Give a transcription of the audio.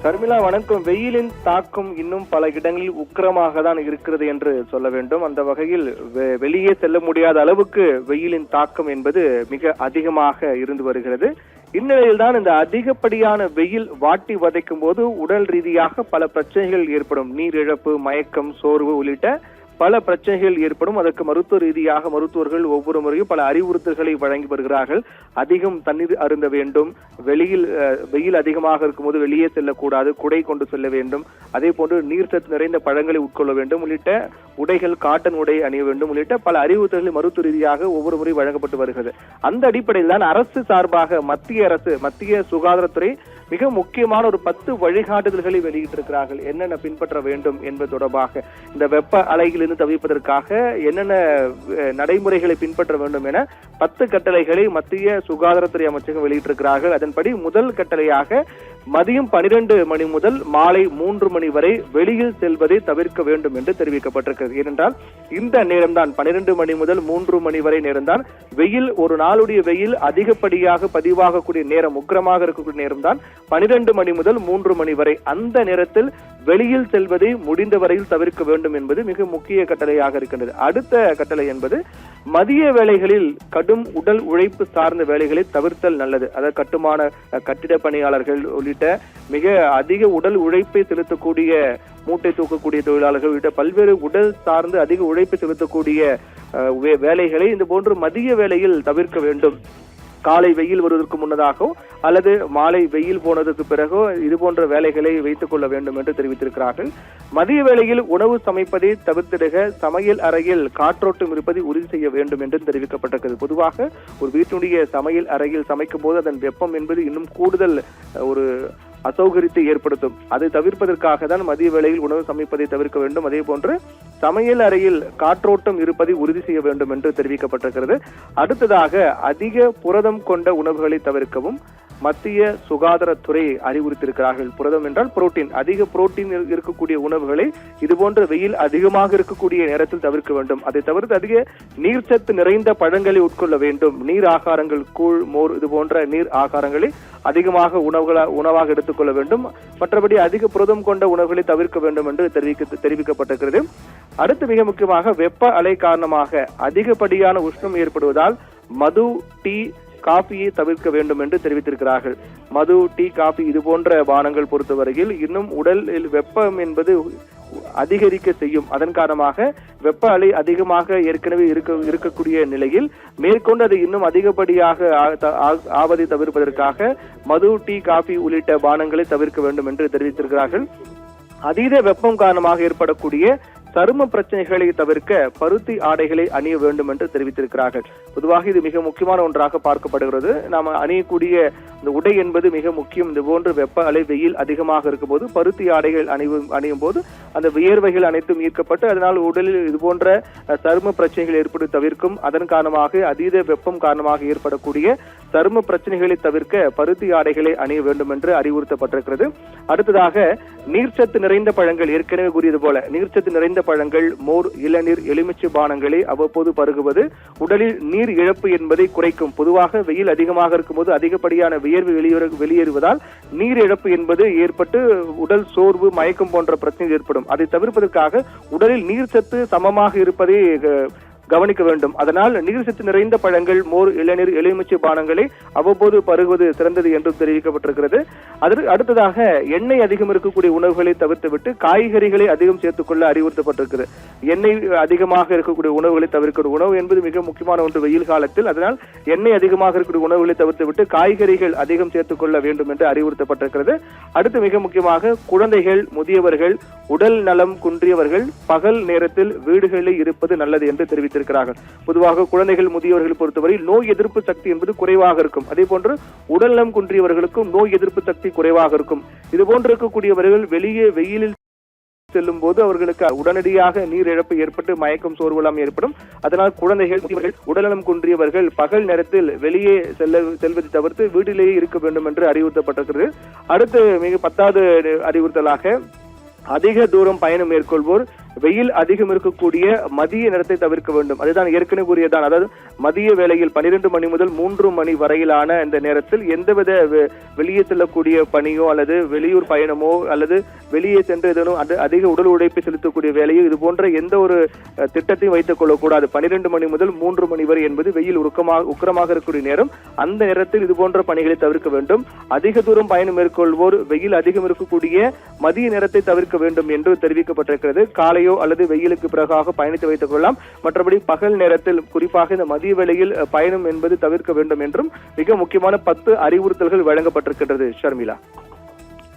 சர்மிளா வணக்கம். வெயிலின் தாக்கம் இன்னும் பல இடங்களில் உக்கிரமாக தான் இருக்கிறது என்று சொல்ல வேண்டும். அந்த வகையில் வெளியே செல்ல முடியாத அளவுக்கு வெயிலின் தாக்கம் என்பது மிக அதிகமாக இருந்து வருகிறது. இந்நிலையில் தான் இந்த அதிகப்படியான வெயில் வாட்டி வதைக்கும் போது உடல் ரீதியாக பல பிரச்சனைகள் ஏற்படும். நீரிழப்பு, மயக்கம், சோர்வு உள்ளிட்ட பல பிரச்சனைகள் ஏற்படும். அதற்கு மருத்துவ ரீதியாக மருத்துவர்கள் ஒவ்வொரு முறையும் பல அறிவுறுத்தல்களை வழங்கி வருகிறார்கள். அதிகம் தண்ணீர் அருந்த வேண்டும், வெயில் அதிகமாக இருக்கும்போது வெளியே செல்லக்கூடாது, குடை கொண்டு செல்ல வேண்டும், அதே போன்று நீர்ச்சத்து நிறைந்த பழங்களை உட்கொள்ள வேண்டும் உள்ளிட்ட உடைகள், காட்டன் உடை அணிய வேண்டும் உள்ளிட்ட பல அறிவுறுத்தல்கள் மருத்துவ ரீதியாக ஒவ்வொரு முறை வழங்கப்பட்டு வருகிறது. அந்த அடிப்படையில் தான் அரசு சார்பாக மத்திய சுகாதாரத்துறை மிக முக்கியமான ஒரு 10 வழிகாட்டுதல்களை வெளியிட்டிருக்கிறார்கள். என்னென்ன பின்பற்ற வேண்டும் என்பது தொடர்பாக இந்த வெப்ப அலையிலிருந்து தவிர்ப்பதற்காக என்னென்ன நடைமுறைகளை பின்பற்ற வேண்டும் என 10 கட்டளைகளை மத்திய சுகாதாரத்துறை அமைச்சகம் வெளியிட்டிருக்கிறார்கள். அதன்படி முதல் கட்டளையாக மதியம் 12 மணி முதல் மாலை 3 மணி வரை வெளியில் செல்வதை தவிர்க்க வேண்டும் என்று தெரிவிக்கப்பட்டிருக்கிறது. ஏனென்றால் இந்த நேரம்தான் 12 மணி முதல் 3 மணி வரை நேரம்தான் வெயில், ஒரு நாளுடைய வெயில் அதிகப்படியாக பதிவாகக்கூடிய நேரம், உக்கிரமாக இருக்கக்கூடிய நேரம்தான் 12 மணி முதல் 3 மணி வரை. அந்த நேரத்தில் வெளியில் செல்வதை முடிந்த வரையில் தவிர்க்க வேண்டும் என்பது மிக முக்கிய கட்டளையாக இருக்கின்றது. அடுத்த கட்டளை என்பது மதிய வேளைகளில் கடும் உடல் உழைப்பு சார்ந்த வேலைகளை தவிர்த்தல் நல்லது. அதாவது கட்டுமான, கட்டிட பணியாளர்கள் உள்ளிட்ட மிக அதிக உடல் உழைப்பை செலுத்தக்கூடிய, மூட்டை தூக்கக்கூடிய தொழிலாளர்கள் உள்ளிட்ட பல்வேறு உடல் சார்ந்து அதிக உழைப்பை செலுத்தக்கூடிய வேலைகளை இந்த போன்று மதிய வேளையில் தவிர்க்க வேண்டும். காலை வெயில் வருவதற்கு முன்னதாகவோ அல்லது மாலை வெயில் போனதற்கு பிறகோ இது போன்ற வேலைகளை வைத்துக் கொள்ள வேண்டும் என்று தெரிவித்திருக்கிறார்கள். மதிய வேளையில் உணவு சமைப்பதை தவிர்த்திடுக, சமையல் அறையில் காற்றோட்டம் இருப்பதை உறுதி செய்ய வேண்டும் என்று தெரிவிக்கப்பட்டிருக்கிறது. பொதுவாக ஒரு வீட்டுடைய சமையல் அறையில் சமைக்கும் போது அதன் வெப்பம் என்பது இன்னும் கூடுதல் ஒரு அசௌகரியத்தை ஏற்படுத்தும். அதை தவிர்ப்பதற்காக தான் மதிய வேளையில் உணவு சமைப்பதை தவிர்க்க வேண்டும். அதே போன்று சமையல் அறையில் காற்றோட்டம் இருப்பதை உறுதி செய்ய வேண்டும் என்று தெரிவிக்கப்பட்டிருக்கிறது. அடுத்ததாக அதிக புரதம் கொண்ட உணவுகளை தவிர்க்கவும் மத்திய சுகாதாரத்துறை அறிவுறுத்தியிருக்கிறார்கள். புரதம் என்றால் புரோட்டீன், அதிக புரோட்டீன் இருக்கக்கூடிய உணவுகளை இதுபோன்ற வெயில் அதிகமாக இருக்கக்கூடிய நேரத்தில் தவிர்க்க வேண்டும். அதை தவிர்த்து அதிக நீர்ச்சத்து நிறைந்த பழங்களை உட்கொள்ள வேண்டும். நீர் ஆகாரங்கள், கூழ், மோர் இது போன்ற நீர் ஆகாரங்களை அதிகமாக உணவாக எடுத்துக்கொள்ள வேண்டும். மற்றபடி அதிக புரதம் கொண்ட உணவுகளை தவிர்க்க வேண்டும் என்று தெரிவிக்கப்பட்டிருக்கிறது. அடுத்து மிக முக்கியமாக வெப்ப அலை காரணமாக அதிகப்படியான உஷ்ணம் ஏற்படுவதால் மது, டீ, காபியை தவிர்க்க வேண்டும் என்று தெரிவித்திருக்கிறார்கள். மது, டீ, காபி இது போன்ற பானங்கள் பொறுத்தவரையில் இன்னும் உடலில் வெப்பம் என்பது அதிகரிக்க செய்யும். அதன் காரணமாக வெப்ப அலை அதிகமாக ஏற்கனவே இருக்கக்கூடிய நிலையில் மேற்கொண்டு அது இன்னும் அதிகப்படியாக ஆவதை தவிர்ப்பதற்காக மது, டீ, காபி உள்ளிட்ட பானங்களை தவிர்க்க வேண்டும் என்று தெரிவித்திருக்கிறார்கள். அதீத வெப்பம் காரணமாக ஏற்படக்கூடிய சரும பிரச்சனைகளை தவிர்க்க பருத்தி ஆடைகளை அணிய வேண்டும் என்று தெரிவித்திருக்கிறார்கள். பொதுவாக இது மிக முக்கியமான ஒன்றாக பார்க்கப்படுகிறது. நாம் அணியக்கூடிய இந்த உடை என்பது மிக முக்கியம். இது போன்று வெப்ப அலை, வெயில் அதிகமாக இருக்கும் போது பருத்தி ஆடைகள் அணியும் போது அந்த வியர்வைகள் அனைத்தும் ஈர்க்கப்பட்டு அதனால் உடலில் இது போன்ற சரும பிரச்சனைகள் ஏற்பட்டு தவிர்க்கும். அதன் காரணமாக அதீத வெப்பம் காரணமாக ஏற்படக்கூடிய சரும பிரச்சனைகளை தவிர்க்க பருத்தி ஆடைகளை அணிய வேண்டும் என்று அறிவுறுத்தப்பட்டிருக்கிறது. அடுத்ததாக நீர்ச்சத்து நிறைந்த பழங்கள், ஏற்கனவே கூறியது போல நீர்ச்சத்து நிறைந்த பழங்கள், மோர், இளநீர், எலுமிச்சை பானங்களை அவ்வப்போது பருகுவது உடலில் நீர் இழப்பு என்பதை குறைக்கும். பொதுவாக வெயில் அதிகமாக இருக்கும்போது அதிகப்படியான வியர்வு வெளியேறுவதால் நீர் இழப்பு என்பது ஏற்பட்டு உடல் சோர்வு, மயக்கம் போன்ற பிரச்சனைகள் ஏற்படும். அதை தவிர்ப்பதற்காக உடலில் நீர்ச்சத்து சமமாக இருப்பதை கவனிக்க வேண்டும். அதனால் நீர்ச்சத்து நிறைந்த பழங்கள், மோர், இளநீர், எலுமிச்சை பானங்களை அவ்வப்போது பருகுவது சிறந்தது என்றும் தெரிவிக்கப்பட்டிருக்கிறது. அடுத்ததாக எண்ணெய் அதிகம் இருக்கக்கூடிய உணவுகளை தவிர்த்துவிட்டு காய்கறிகளை அதிகம் சேர்த்துக்கொள்ள அறிவுறுத்தப்பட்டிருக்கிறது. எண்ணெய் அதிகமாக இருக்கக்கூடிய உணவுகளை தவிர்க்கணும். உணவு என்பது மிக முக்கியமான ஒன்று வெயில் காலத்தில். அதனால் எண்ணெய் அதிகமாக இருக்கக்கூடிய உணவுகளை தவிர்த்துவிட்டு காய்கறிகள் அதிகம் சேர்த்துக்கொள்ள வேண்டும் என்று அறிவுறுத்தப்பட்டிருக்கிறது. அடுத்து மிக முக்கியமாக குழந்தைகள், முதியவர்கள், உடல் நலம் குன்றியவர்கள் பகல் நேரத்தில் வீடுகளில் இருப்பது நல்லது என்று தெரிவித்திருக்கிறார்கள். பொதுவாக குழந்தைகள், முதியவர்கள் பொறுத்தவரை நோய் எதிர்ப்பு சக்தி என்பது குறைவாக இருக்கும். அதே போன்று உடல்நலம் குன்றியவர்களுக்கும் நோய் எதிர்ப்பு சக்தி குறைவாக இருக்கும். இது போன்று இருக்கக்கூடியவர்கள் வெளியே வெயிலில் செல்லும் போது அவர்களுக்கு உடனடியாக நீர் இழப்பு ஏற்பட்டு மயக்கம், சோர்வெல்லாம் ஏற்படும். அதனால் குழந்தைகள், முதியவர்கள், உடல்நலம் குன்றியவர்கள் பகல் நேரத்தில் வெளியே செல்வதை தவிர்த்து வீட்டிலேயே இருக்க வேண்டும் என்று அறிவுறுத்தப்பட்டிருக்கிறது. அடுத்து 10வது அறிவுறுத்தலாக அதிக தூரம் பயணம் மேற்கொள்வோர் வெயில் அதிகம் இருக்கக்கூடிய மதிய நேரத்தை தவிர்க்க வேண்டும். அதுதான் ஏற்கனவே கூறியதான். அதாவது மதிய வேளையில் 12 மணி முதல் 3 மணி வரையிலான இந்த நேரத்தில் எந்தவித வெளியே செல்லக்கூடிய பணியோ அல்லது வெளியூர் பயணமோ அல்லது வெளியே சென்று ஏதேனும் அதிக உடல் உழைப்பை செலுத்தக்கூடிய வேலையோ இது போன்ற எந்த ஒரு திட்டத்தையும் வைத்துக் கொள்ளக்கூடாது. 12 மணி முதல் 3 மணி வரை என்பது வெயில் உக்கிரமாக இருக்கக்கூடிய நேரம். அந்த நேரத்தில் இது போன்ற பணிகளை தவிர்க்க வேண்டும். அதிக தூரம் பயணம் மேற்கொள்வோர் வெயில் அதிகம் இருக்கக்கூடிய மதிய நேரத்தை தவிர்க்க வேண்டும் என்று தெரிவிக்கப்பட்டிருக்கிறது. காலையோ அல்லது வெயிலுக்கு பிறகாக பயணித்து வைத்துக் கொள்ளலாம். மற்றபடி பகல் நேரத்தில் குறிப்பாக இந்த மதிய வேளையில் பயணம் என்பது தவிர்க்க வேண்டும் என்றும் மிக முக்கியமான 10 அறிவுறுத்தல்கள் வழங்கப்பட்டிருக்கின்றது. ஷர்மிளா.